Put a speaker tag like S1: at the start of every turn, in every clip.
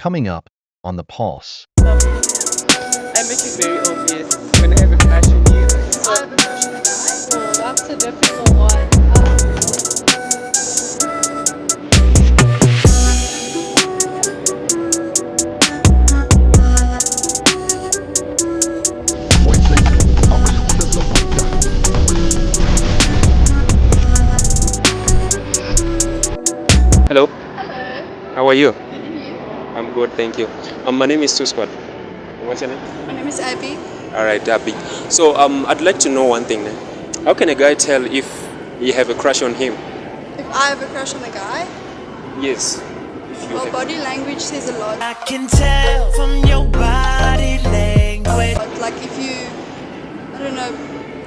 S1: Coming up on the pulse.
S2: I make it very obvious when I have a crush on you.
S3: I have a crush on a guy. Oh, that's a difficult one.
S4: Hello,
S3: Hello.
S4: how are you?
S3: Good and you?
S4: I'm good, thank you. My name is Tuskot. What's your name?
S3: My name is Abby.
S4: All right, Abby. So I'd like to know one thing. How can a guy tell if you have a crush on him?
S3: If I have a crush on a guy,
S4: Yes. If you
S3: well,
S4: have.
S3: body language says a lot.
S5: I can tell from your body language.
S3: But like if you, I don't know,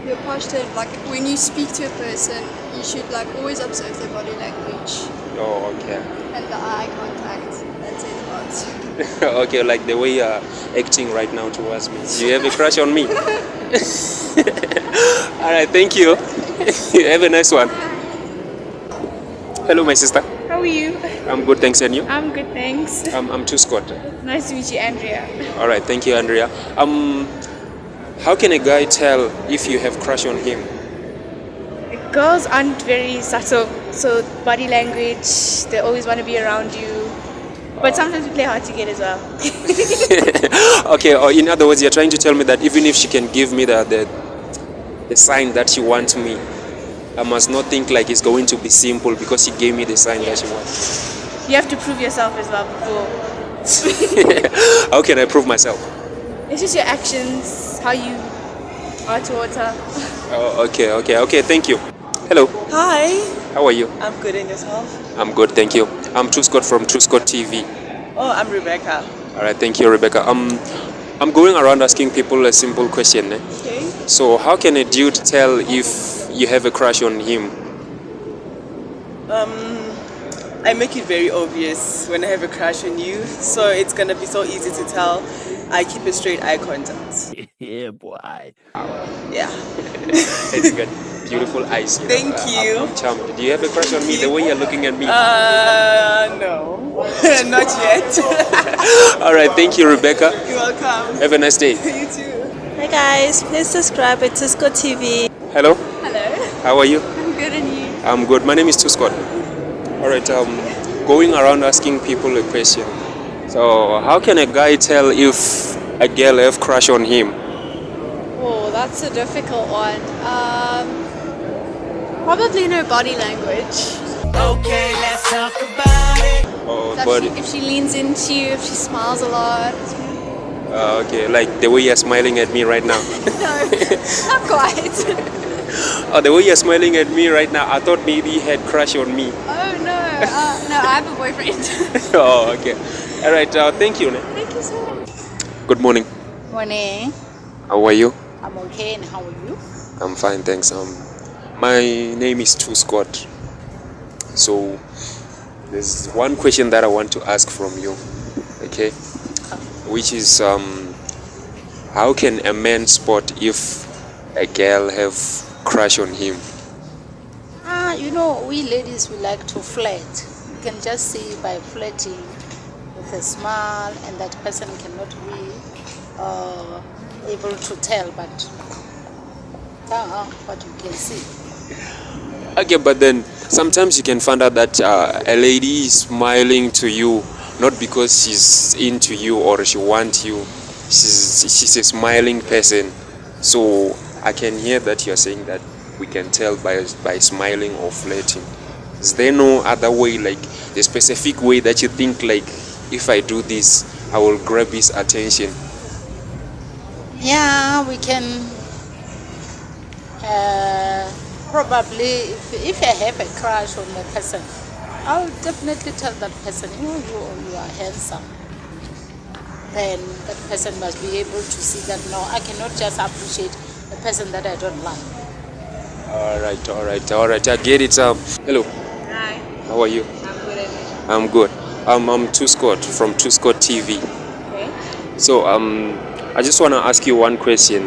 S3: you're positive, like when you speak to a person, you should like always observe their body language
S4: Oh, okay.
S3: and the eye contact. That says a lot.
S4: Okay, like the way you're acting right now towards me. Do you have a crush on me? All right, thank you. Have a nice one. Hello, my sister.
S6: How are you?
S4: I'm good, thanks, and you?
S6: I'm good, thanks.
S4: I'm Tuskot.
S6: Nice to meet you, Andrea.
S4: All right, thank you, Andrea. How can a guy tell if you have crush on him?
S6: Girls aren't very subtle, so body language, they always want to be around you. But sometimes we play hard to get as well.
S4: Okay, or in other words, you're trying to tell me that even if she can give me the sign that she wants me, I must not think like it's going to be simple because she gave me the sign that she wants.
S6: You have to prove yourself as well before.
S4: How can I prove myself?
S6: It's just your actions, how you are towards her.
S4: Oh, okay, thank you. Hello,
S2: Hi,
S4: how are you?
S2: I'm good, and yourself?
S4: I'm good, thank you. I'm Tuskot from Tuskot TV.
S2: Oh, I'm Rebecca.
S4: All right, thank you, Rebecca. I'm going around asking people a simple question.
S2: Okay.
S4: So, how can a dude tell if you have a crush on him?
S2: I make it very obvious when I have a crush on you, so it's gonna be so easy to tell. I keep a straight eye contact.
S5: Yeah, boy.
S2: Yeah.
S4: It's got beautiful eyes.
S2: Thank you.
S4: I'm charmed. Do you have a crush on me the way you're looking at me?
S2: No, not yet.
S4: All right, thank you, Rebecca.
S2: You're welcome.
S4: Have a nice day.
S2: You too.
S7: Hi guys, please subscribe at Cisco TV.
S4: Hello,
S3: Hello.
S4: how are you?
S3: I'm good and you?
S4: I'm good. My name is Tuskot. All right, going around asking people a question. So, how can a guy tell if a girl have crush on him?
S3: Oh, that's a difficult one. Probably no body language.
S5: Okay, let's talk about it.
S4: Oh,
S3: So
S4: but
S3: if she leans into you, if she smiles a lot.
S4: okay, like the way you're smiling at me right now.
S3: No, not quite.
S4: Oh, the way you're smiling at me right now, I thought maybe you had crush on me.
S3: Oh no, no, I have a boyfriend.
S4: Oh, okay. All right, thank you.
S3: Thank you so much.
S4: Good morning.
S8: Morning.
S4: How are you?
S8: I'm okay, and how are you?
S4: I'm fine, thanks. My name is Tuskot. So, there's one question that I want to ask from you, okay? Which is, how can a man spot if a girl have crush on him?
S8: You know, we ladies, we like to flirt. You can just see by flirting with a smile, and that person cannot be able to tell, but what you can see.
S4: Okay, but then sometimes you can find out that a lady is smiling to you not because she's into you or she wants you. She's a smiling person. So I can hear that you're saying that we can tell by smiling or flirting. Is there no other way, like the specific way that you think, like, if I do this, I will grab his attention?
S8: Yeah, we can probably, if I have a crush on a person, I'll definitely tell that person, you are handsome. Then that person must be able to see that, no, I cannot just appreciate a person that I don't like.
S4: All right. I get it. Hello.
S6: Hi,
S4: How are you?
S6: I'm good at it.
S4: I'm good. I'm Tuskot from Tuskot TV.
S6: Okay.
S4: So I just want to ask you one question.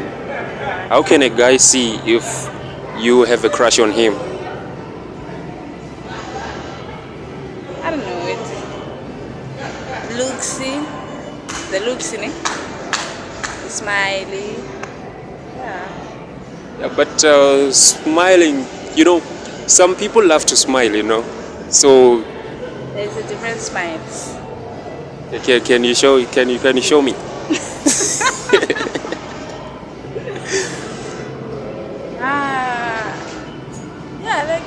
S4: How can a guy see if you have a crush on him?
S6: I don't know it.
S7: Look
S6: the looks in it, smiley.
S4: Yeah, but smiling, some people love to smile, so
S6: There's a different smiles.
S4: okay, can you show me?
S6: Yeah, like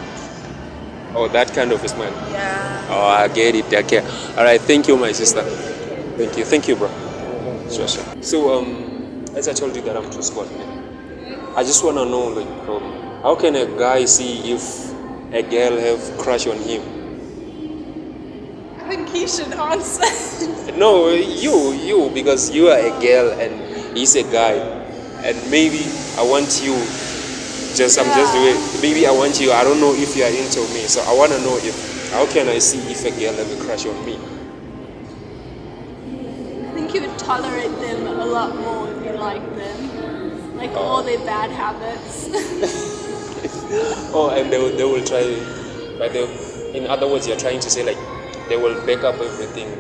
S4: Oh, that kind of a smile.
S6: yeah.
S4: Oh, I get it. Okay. All right. Thank you, my sister. Thank you, bro. Sure. So, as I told you that I'm too squat, I just wanna know, like, how can a guy see if a girl have crush on him?
S3: I think he should answer.
S4: No, you, because you are a girl and he's a guy, and maybe I want you. I'm just doing. Maybe I want you. I don't know if you are into me, so I wanna know how can I see if a girl have a crush on me?
S3: I think you would tolerate them a lot more if you like them. Like all their bad habits.
S4: Oh, and they will try. Like in other words, you're trying to say like they will back up everything.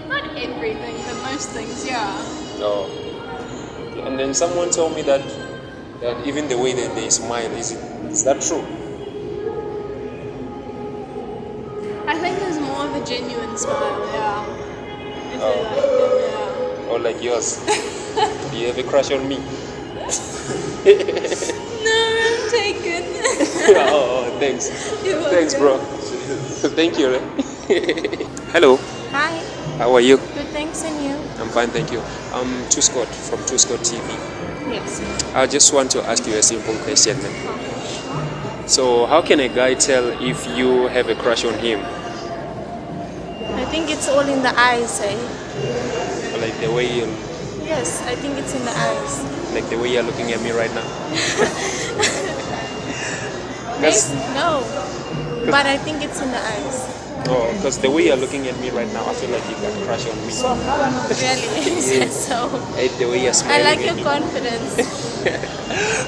S3: Not everything, but most things, yeah.
S4: Oh. And then someone told me that even the way that they smile, is that true?
S3: I think there's more of a genuine smile, yeah. If they like them, yeah.
S4: Or like yours? Do you have a crush on me?
S3: No, I'm taken.
S4: Oh, thanks.
S3: You're
S4: Thanks,
S3: welcome.
S4: bro. Thank you. Hello.
S7: Hi,
S4: How are you?
S7: good thanks and you?
S4: I'm fine, thank you. I'm Two Scott from Two Scott TV.
S7: Yes.
S4: I just want to ask you a simple question. So, how can a guy tell if you have a crush on him?
S7: I think it's all in the eyes, eh?
S4: Like the way you,
S7: Yes, I think it's in the eyes.
S4: like the way you're looking at me right now.
S7: No, but I think it's in the eyes.
S4: Oh, because the way you're looking at me right now, I feel like you got a crush on me.
S7: Really? So,
S4: The way you're
S7: I
S4: smiling
S7: like
S4: at
S7: your
S4: me.
S7: confidence.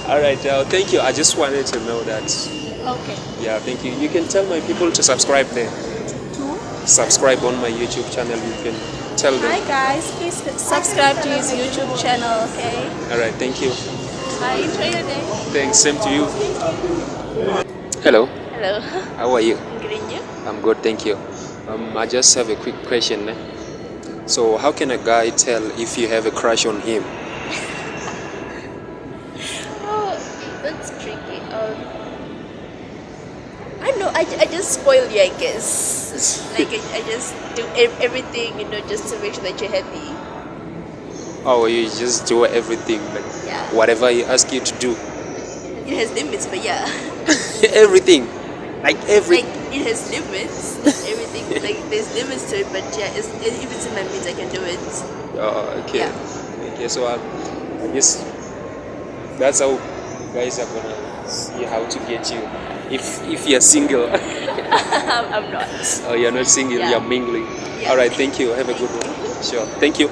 S4: All right, thank you. I just wanted to know that.
S7: Okay.
S4: Yeah, thank you. You can tell my people to subscribe there. Subscribe on my YouTube channel. You can tell
S7: Hi
S4: them.
S7: guys, please subscribe to his YouTube channel, okay?
S4: All right, thank you.
S7: Bye, enjoy your day.
S4: Thanks, same to you. Hello,
S7: Hello.
S4: how are you?
S7: Good and you?
S4: I'm good, thank you. I just have a quick question. So, how can a guy tell if you have a crush on him?
S7: Oh, that's tricky. I don't know, I just spoil you, I guess. Like, I just do everything, just to make sure that you're happy.
S4: Oh, you just do everything, like
S7: Yeah.
S4: whatever he ask you to do.
S7: It has limits, but yeah.
S4: Everything, like every.
S7: Like, it has limits. Everything, like, there's limits to it, but yeah, if it's in my means, I can do it.
S4: Okay.
S7: Yeah.
S4: Okay, so I guess that's how guys are gonna see how to get you. If you're single.
S7: I'm not.
S4: Oh, you're not single,
S7: Yeah.
S4: you're mingling.
S7: Yeah.
S4: All right, thank you. Have a good one. Sure. Thank you.